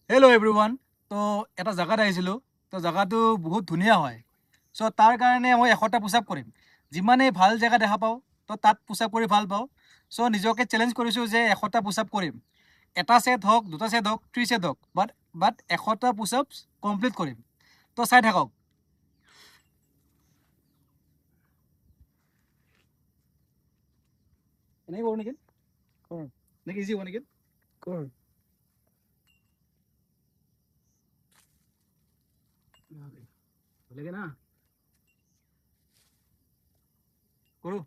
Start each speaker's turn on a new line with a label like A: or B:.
A: Hello' everyone. তো এটা জেগাত আহিছিলোঁ। তো জেগাটো বহুত ধুনীয়া হয়। চ' তাৰ কাৰণে মই 100টা পুছ আপ কৰিম। যিমানেই ভাল জেগা দেখা পাওঁ তো তাত পুছ আপ কৰি ভাল পাওঁ। চ' নিজকে চেলেঞ্জ কৰিছোঁ যে 100টা পুছ আপ কৰিম। এটা ছেট হওক, দুটা ছেট হওক, 3 ছেট হওক, বাট 100টা পুছ আপ কমপ্লিট কৰিম। তো চাই থাকক। এনেকৈ কৰোঁ নেকি? নেকি ইজি হ'ব নেকি? লাগে না কৰোঁ।